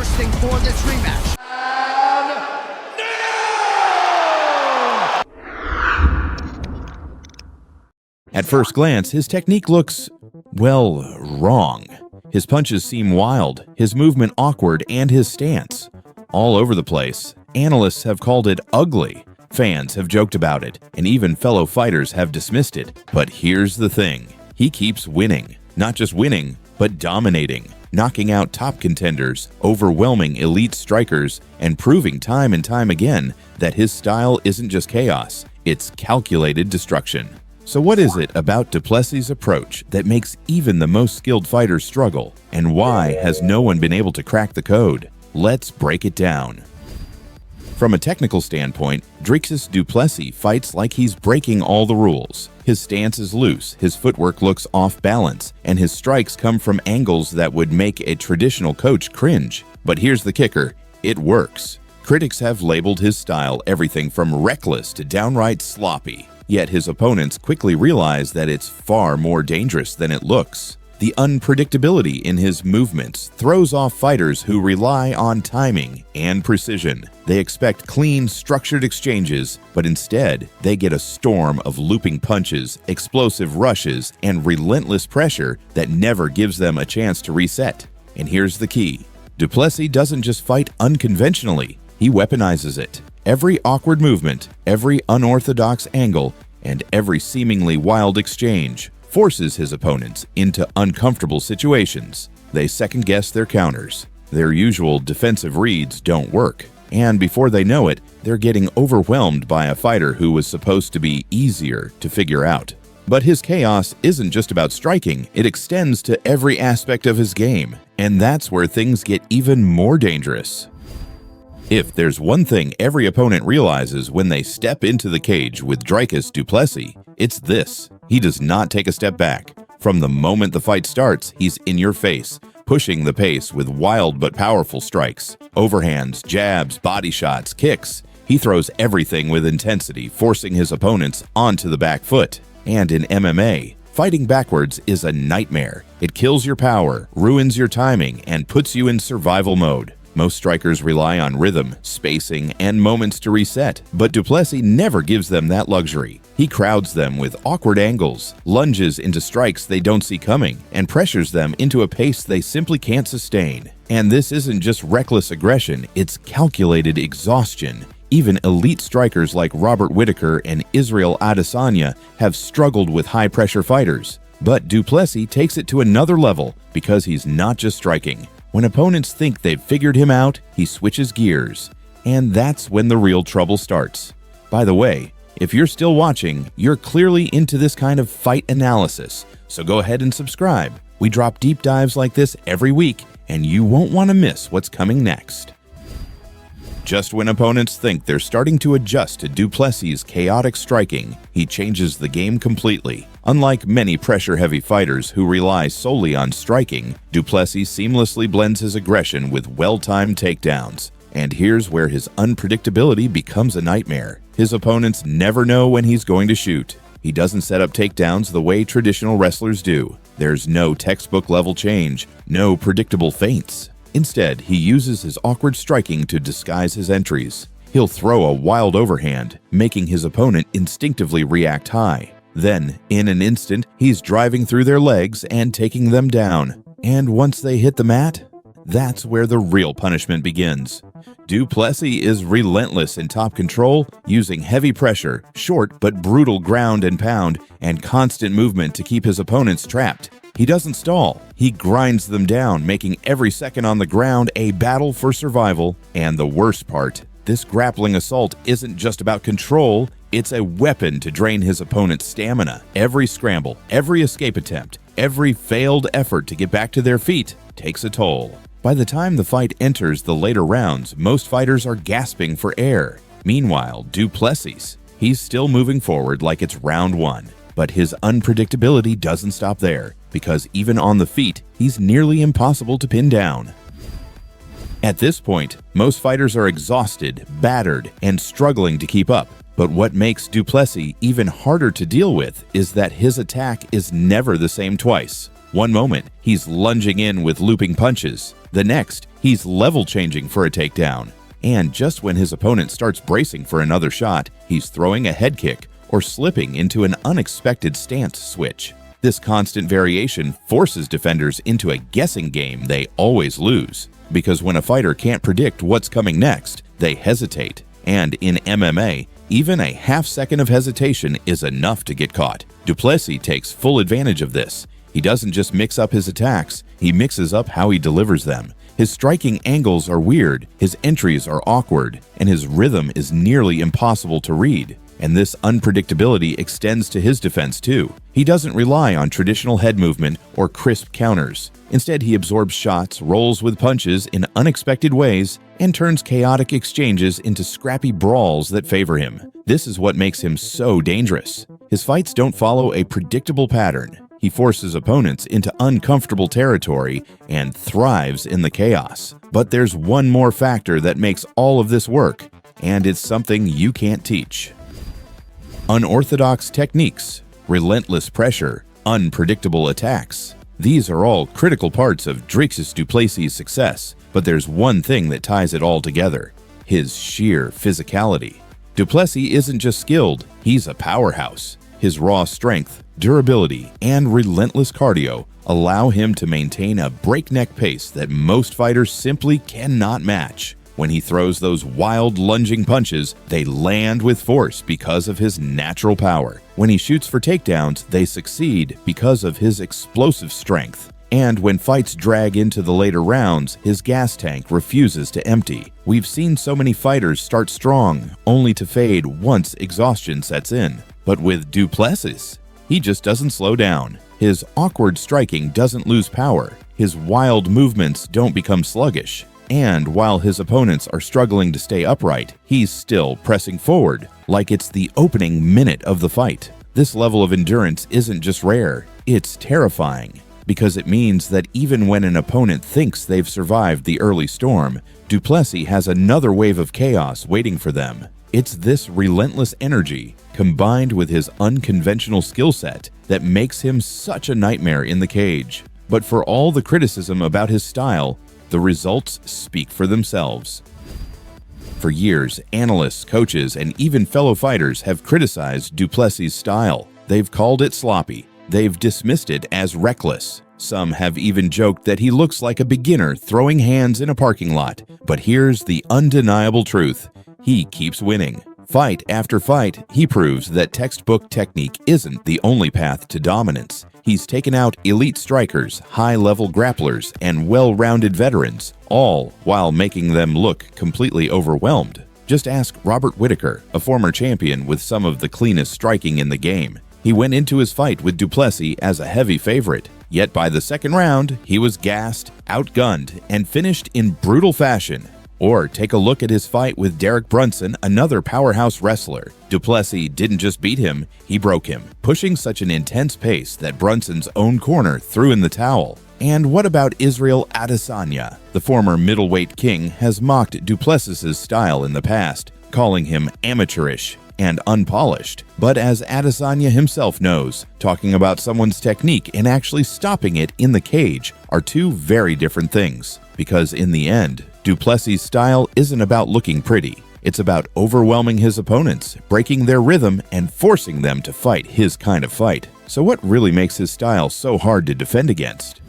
thirsting for this rematch. At first glance, his technique looks, well, wrong. His punches seem wild, his movement awkward, and his stance all over the place. Analysts have called it ugly. Fans have joked about it, and even fellow fighters have dismissed it. But here's the thing. He keeps winning. Not just winning, but dominating. Knocking out top contenders, overwhelming elite strikers, and proving time and time again that his style isn't just chaos, it's calculated destruction. So what is it about du Plessis' approach that makes even the most skilled fighters struggle? And why has no one been able to crack the code? Let's break it down. From a technical standpoint, Dricus du Plessis fights like he's breaking all the rules. His stance is loose, his footwork looks off balance, and his strikes come from angles that would make a traditional coach cringe. But here's the kicker, it works. Critics have labeled his style everything from reckless to downright sloppy. Yet his opponents quickly realize that it's far more dangerous than it looks. The unpredictability in his movements throws off fighters who rely on timing and precision. They expect clean, structured exchanges, but instead, they get a storm of looping punches, explosive rushes, and relentless pressure that never gives them a chance to reset. And here's the key. Du Plessis doesn't just fight unconventionally, he weaponizes it. Every awkward movement, every unorthodox angle, and every seemingly wild exchange forces his opponents into uncomfortable situations. They second-guess their counters. Their usual defensive reads don't work. And before they know it, they're getting overwhelmed by a fighter who was supposed to be easier to figure out. But his chaos isn't just about striking, it extends to every aspect of his game. And that's where things get even more dangerous. If there's one thing every opponent realizes when they step into the cage with Dricus du Plessis, it's this. He does not take a step back. From the moment the fight starts, he's in your face, pushing the pace with wild but powerful strikes. Overhands, jabs, body shots, kicks. He throws everything with intensity, forcing his opponents onto the back foot. And in MMA, fighting backwards is a nightmare. It kills your power, ruins your timing, and puts you in survival mode. Most strikers rely on rhythm, spacing, and moments to reset, but du Plessis never gives them that luxury. He crowds them with awkward angles, lunges into strikes they don't see coming, and pressures them into a pace they simply can't sustain. And this isn't just reckless aggression, it's calculated exhaustion. Even elite strikers like Robert Whittaker and Israel Adesanya have struggled with high-pressure fighters. But du Plessis takes it to another level because he's not just striking. When opponents think they've figured him out, he switches gears. And that's when the real trouble starts. By the way, if you're still watching, you're clearly into this kind of fight analysis, so go ahead and subscribe. We drop deep dives like this every week, and you won't want to miss what's coming next. Just when opponents think they're starting to adjust to du Plessis' chaotic striking, he changes the game completely. Unlike many pressure-heavy fighters who rely solely on striking, du Plessis seamlessly blends his aggression with well-timed takedowns. And here's where his unpredictability becomes a nightmare. His opponents never know when he's going to shoot. He doesn't set up takedowns the way traditional wrestlers do. There's no textbook-level change, no predictable feints. Instead, he uses his awkward striking to disguise his entries. He'll throw a wild overhand, making his opponent instinctively react high. Then, in an instant, he's driving through their legs and taking them down. And once they hit the mat, that's where the real punishment begins. Du Plessis is relentless in top control, using heavy pressure, short but brutal ground and pound, and constant movement to keep his opponents trapped. He doesn't stall. He grinds them down, making every second on the ground a battle for survival. And the worst part, this grappling assault isn't just about control, it's a weapon to drain his opponent's stamina. Every scramble, every escape attempt, every failed effort to get back to their feet takes a toll. By the time the fight enters the later rounds, most fighters are gasping for air. Meanwhile, du Plessis, he's still moving forward like it's round one. But his unpredictability doesn't stop there, because even on the feet, he's nearly impossible to pin down. At this point, most fighters are exhausted, battered, and struggling to keep up. But what makes du Plessis even harder to deal with is that his attack is never the same twice. One moment, he's lunging in with looping punches. The next, he's level changing for a takedown. And just when his opponent starts bracing for another shot, he's throwing a head kick or slipping into an unexpected stance switch. This constant variation forces defenders into a guessing game they always lose, because when a fighter can't predict what's coming next, they hesitate. And in MMA, even a half-second of hesitation is enough to get caught. Du Plessis takes full advantage of this. He doesn't just mix up his attacks, he mixes up how he delivers them. His striking angles are weird, his entries are awkward, and his rhythm is nearly impossible to read. And this unpredictability extends to his defense too. He doesn't rely on traditional head movement or crisp counters. Instead, he absorbs shots, rolls with punches in unexpected ways, and turns chaotic exchanges into scrappy brawls that favor him. This is what makes him so dangerous. His fights don't follow a predictable pattern. He forces opponents into uncomfortable territory and thrives in the chaos. But there's one more factor that makes all of this work, and it's something you can't teach. Unorthodox techniques, relentless pressure, unpredictable attacks. These are all critical parts of Dricus du Plessis' success, but there's one thing that ties it all together: his sheer physicality. Du Plessis isn't just skilled, he's a powerhouse. His raw strength, durability, and relentless cardio allow him to maintain a breakneck pace that most fighters simply cannot match. When he throws those wild lunging punches, they land with force because of his natural power. When he shoots for takedowns, they succeed because of his explosive strength. And when fights drag into the later rounds, his gas tank refuses to empty. We've seen so many fighters start strong, only to fade once exhaustion sets in. But with Du Plessis, he just doesn't slow down. His awkward striking doesn't lose power. His wild movements don't become sluggish. And while his opponents are struggling to stay upright, he's still pressing forward, like it's the opening minute of the fight. This level of endurance isn't just rare, it's terrifying, because it means that even when an opponent thinks they've survived the early storm, Du Plessis has another wave of chaos waiting for them. It's this relentless energy, combined with his unconventional skill set, that makes him such a nightmare in the cage. But for all the criticism about his style, the results speak for themselves. For years, analysts, coaches, and even fellow fighters have criticized Du Plessis' style. They've called it sloppy. They've dismissed it as reckless. Some have even joked that he looks like a beginner throwing hands in a parking lot. But here's the undeniable truth: he keeps winning. Fight after fight, he proves that textbook technique isn't the only path to dominance. He's taken out elite strikers, high-level grapplers, and well-rounded veterans, all while making them look completely overwhelmed. Just ask Robert Whittaker, a former champion with some of the cleanest striking in the game. He went into his fight with Du Plessis as a heavy favorite, yet by the second round, he was gassed, outgunned, and finished in brutal fashion. Or take a look at his fight with Derek Brunson, another powerhouse wrestler. Du Plessis didn't just beat him, he broke him, pushing such an intense pace that Brunson's own corner threw in the towel. And what about Israel Adesanya? The former middleweight king has mocked Du Plessis' style in the past, calling him amateurish and unpolished. But as Adesanya himself knows, talking about someone's technique and actually stopping it in the cage are two very different things. Because in the end, Du Plessis' style isn't about looking pretty. It's about overwhelming his opponents, breaking their rhythm, and forcing them to fight his kind of fight. So what really makes his style so hard to defend against?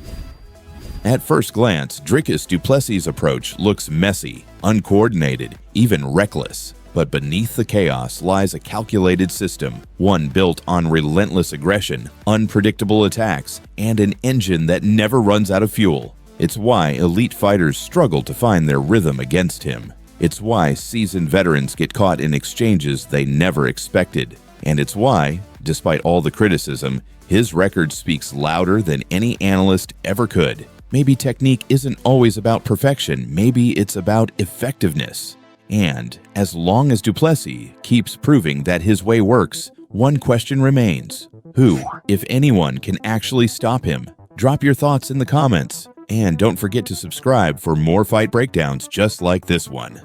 At first glance, Dricus du Plessis' approach looks messy, uncoordinated, even reckless. But beneath the chaos lies a calculated system, one built on relentless aggression, unpredictable attacks, and an engine that never runs out of fuel. It's why elite fighters struggle to find their rhythm against him. It's why seasoned veterans get caught in exchanges they never expected. And it's why, despite all the criticism, his record speaks louder than any analyst ever could. Maybe technique isn't always about perfection, maybe it's about effectiveness. And as long as Du Plessis keeps proving that his way works, one question remains: who, if anyone, can actually stop him? Drop your thoughts in the comments. And don't forget to subscribe for more fight breakdowns just like this one.